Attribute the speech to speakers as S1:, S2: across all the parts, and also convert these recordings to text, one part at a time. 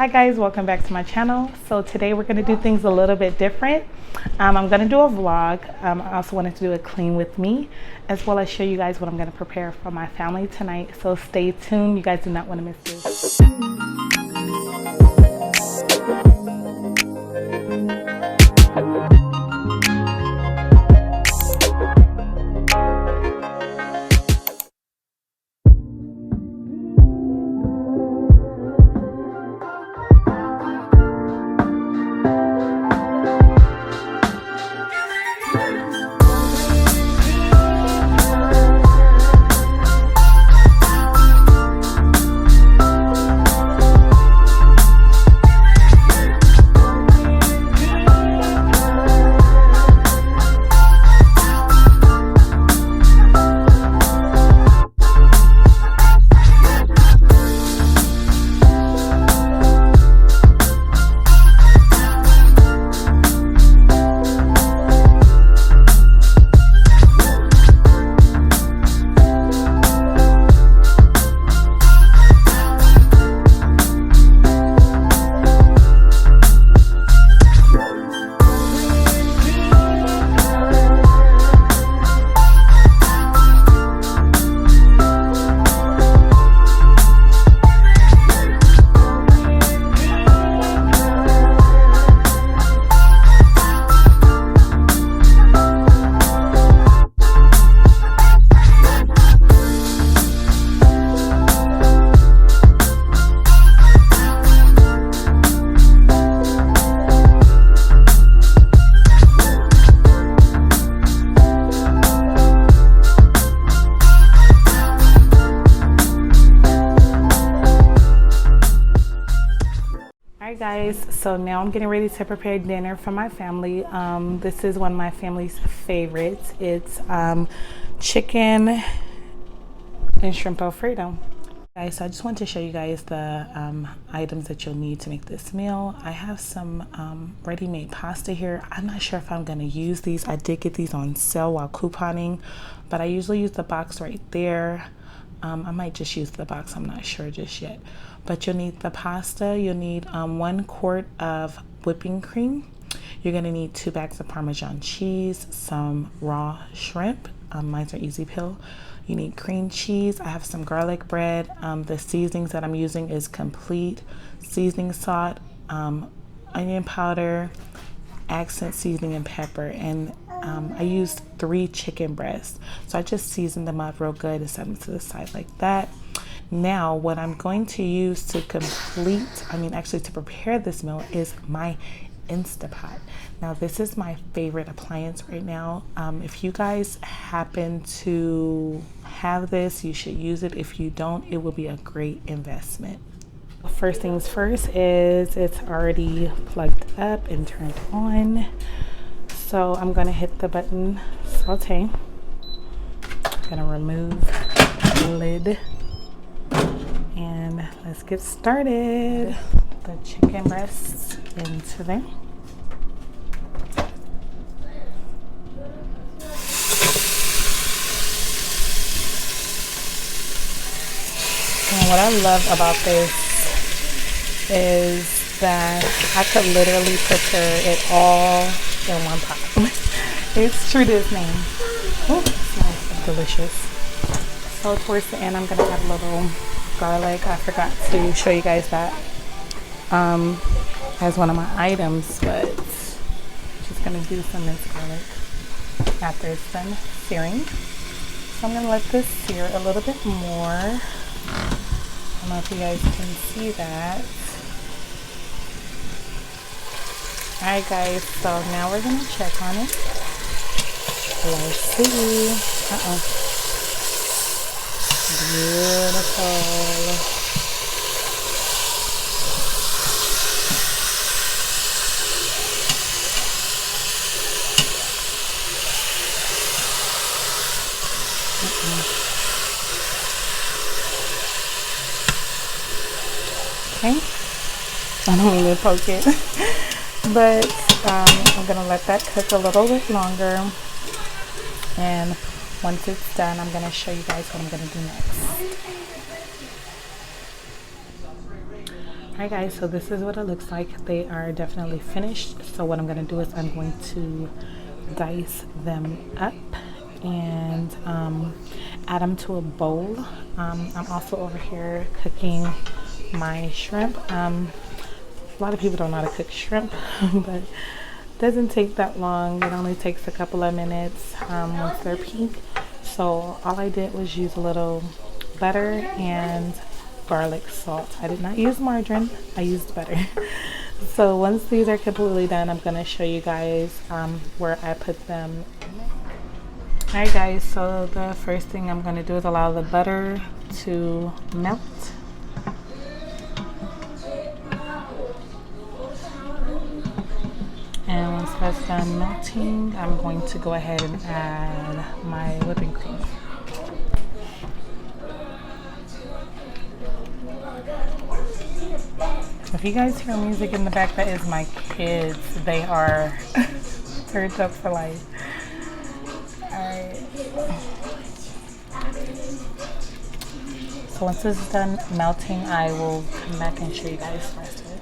S1: Hi guys, welcome back to my channel. So today we're going to do things a little bit different. I'm going to do a vlog. I also wanted to do a clean with me, as well as show you guys what I'm going to prepare for my family tonight. So stay tuned. You guys do not want to miss this. Guys, so now I'm getting ready to prepare dinner for my family. This is one of my family's favorites. It's chicken and shrimp Alfredo. Guys, so I just want to show you guys the items that you'll need to make this meal. I have some ready-made pasta here. I'm not sure if I'm going to use these. I did get these on sale while couponing, but I usually use the box right there. I might just use the box, I'm not sure just yet. But you'll need the pasta, you'll need 1 quart of whipping cream. You're gonna need 2 bags of Parmesan cheese, some raw shrimp, mine's are easy peel. You need cream cheese, I have some garlic bread. The seasonings that I'm using is complete seasoning salt, onion powder, accent seasoning, and pepper. And I used 3 chicken breasts. So I just seasoned them up real good and set them to the side like that. Now, what I'm going to use to to prepare this meal is my Instapot. Now, this is my favorite appliance right now. If you guys happen to have this, you should use it. If you don't, it will be a great investment. First things first is it's already plugged up and turned on. So I'm gonna hit the button saute. I'm gonna remove the lid and let's get started. The chicken breasts into there. And what I love about this is that I could literally prepare it all in one pot. It's true to its name. Oh, it smells delicious. So towards the end, I'm gonna add a little garlic. I forgot to show you guys that as one of my items, but just gonna do some minced garlic after it's done searing. So I'm gonna let this sear a little bit more. I don't know if you guys can see that. Alright guys, so now we're gonna check on it. Let's see. Beautiful. Okay. I don't mean to poke it. But I'm gonna let that cook a little bit longer, and once it's done, I'm gonna show you guys what I'm gonna do next. Alright guys, so this is what it looks like. They are definitely finished. So what I'm going to do is I'm going to dice them up and add them to a bowl. I'm also over here cooking my shrimp. A lot of people don't know how to cook shrimp, but it doesn't take that long. It only takes a couple of minutes once they're pink. So all I did was use a little butter and garlic salt. I did not use margarine, I used butter. So once these are completely done, I'm going to show you guys where I put them. Alright guys, so the first thing I'm going to do is allow the butter to melt. And once that's done melting, I'm going to go ahead and add my whipping cream. If you guys hear music in the back, that is my kids. They are turned up for life. Alright. So once this is done melting, I will come back and show you guys the rest of it.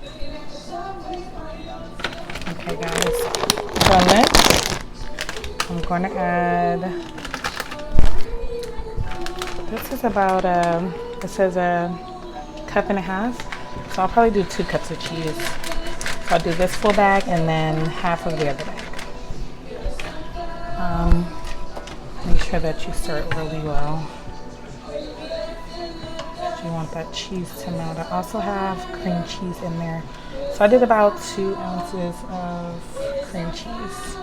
S1: Okay guys, so next I'm going to add, this is about it says a cup and a half, so I'll probably do 2 cups of cheese. So I'll do this full bag and then half of the other bag. Make sure that you stir it really well. You want that cheese to melt. I also have cream cheese in there. So I did about 2 ounces of cream cheese.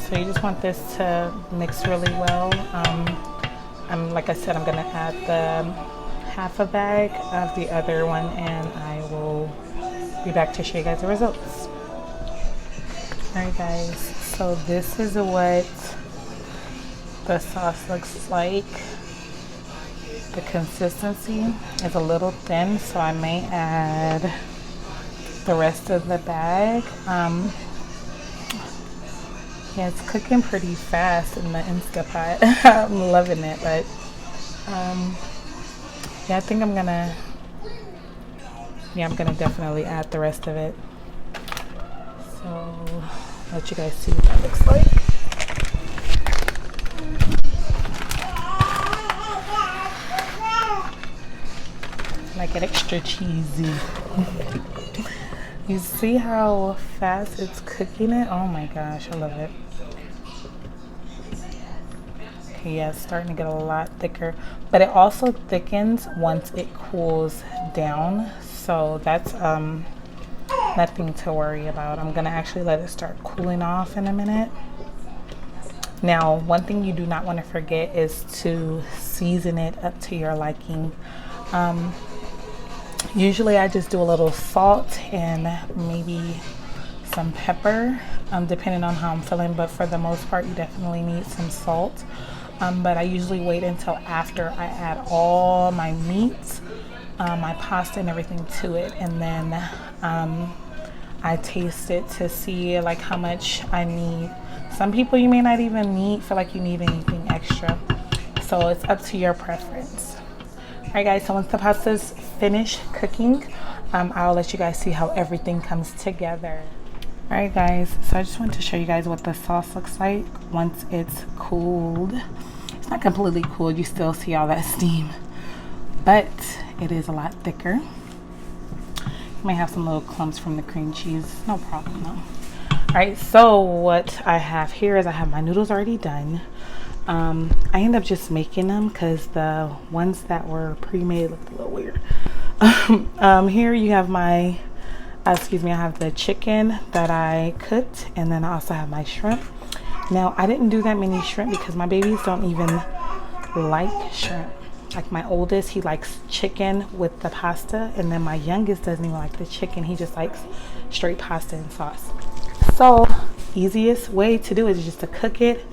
S1: So you just want this to mix really well. Like I said, I'm gonna add the half a bag of the other one and I will be back to show you guys the results. Alright guys, so this is what the sauce looks like. The consistency is a little thin, so I may add the rest of the bag. Yeah, it's cooking pretty fast in the Instapot. I'm loving it, but yeah, I think I'm gonna definitely add the rest of it. So let you guys see what that looks like. Like it extra cheesy. You see how fast it's cooking it? Oh my gosh, I love it. Okay, yeah, it's starting to get a lot thicker, but it also thickens once it cools down. So that's nothing to worry about. I'm gonna actually let it start cooling off in a minute. Now, one thing you do not want to forget is to season it up to your liking. Usually I just do a little salt and maybe some pepper, depending on how I'm feeling, but for the most part you definitely need some salt. But I usually wait until after I add all my meats, my pasta and everything to it, and then I taste it to see like how much I need. Some people you may not even feel like you need anything extra, so it's up to your preference. Alright guys, so once the pasta's finished cooking, I'll let you guys see how everything comes together. Alright guys, so I just wanted to show you guys what the sauce looks like once it's cooled. It's not completely cooled, you still see all that steam, but it is a lot thicker. You may have some little clumps from the cream cheese, no problem though. Alright, so what I have here is I have my noodles already done. I end up just making them because the ones that were pre-made looked a little weird. Here you have my, I have the chicken that I cooked, and then I also have my shrimp. Now I didn't do that many shrimp because my babies don't even like shrimp. Like my oldest, he likes chicken with the pasta, and then my youngest doesn't even like the chicken. He just likes straight pasta and sauce. So easiest way to do it is just to cook it,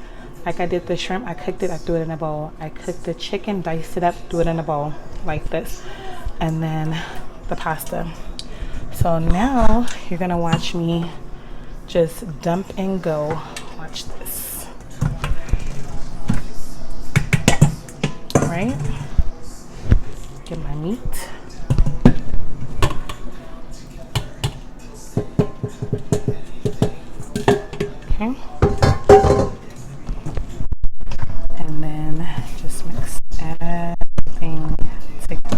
S1: Like I did the shrimp, I cooked it, I threw it in a bowl. I cooked the chicken, diced it up, threw it in a bowl like this. And then the pasta. So now you're gonna watch me just dump and go. Watch this. All right, get my meat. Okay. And then just mix everything together.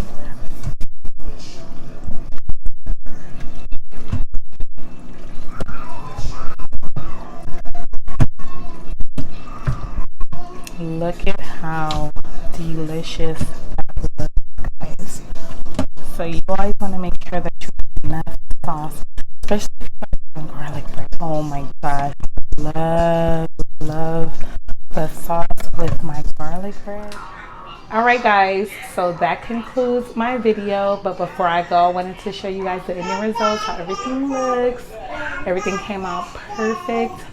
S1: Look at how delicious that looks, guys. So you always want to make sure that you have enough sauce, especially if you're doing garlic bread. Oh my gosh, love the sauce with my garlic bread. All right, guys, so that concludes my video. But before I go, I wanted to show you guys the ending results, how everything looks. Everything came out perfect.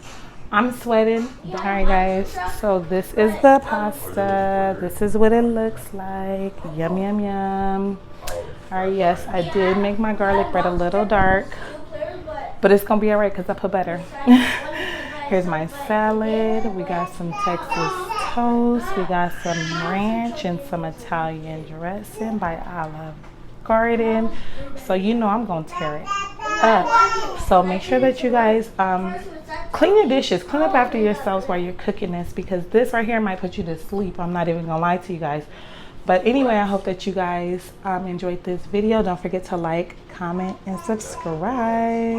S1: I'm sweating. All right, guys, so this is the pasta. This is what it looks like. Yum, yum, yum. All right, yes, I did make my garlic bread a little dark, but it's gonna be all right because I put butter. Here's my salad. We got some Texas toast. We got some ranch and some Italian dressing by Olive Garden. So you know I'm gonna tear it up. So make sure that you guys clean your dishes. Clean up after yourselves while you're cooking this, because this right here might put you to sleep. I'm not even gonna lie to you guys. But anyway, I hope that you guys enjoyed this video. Don't forget to like, comment, and subscribe.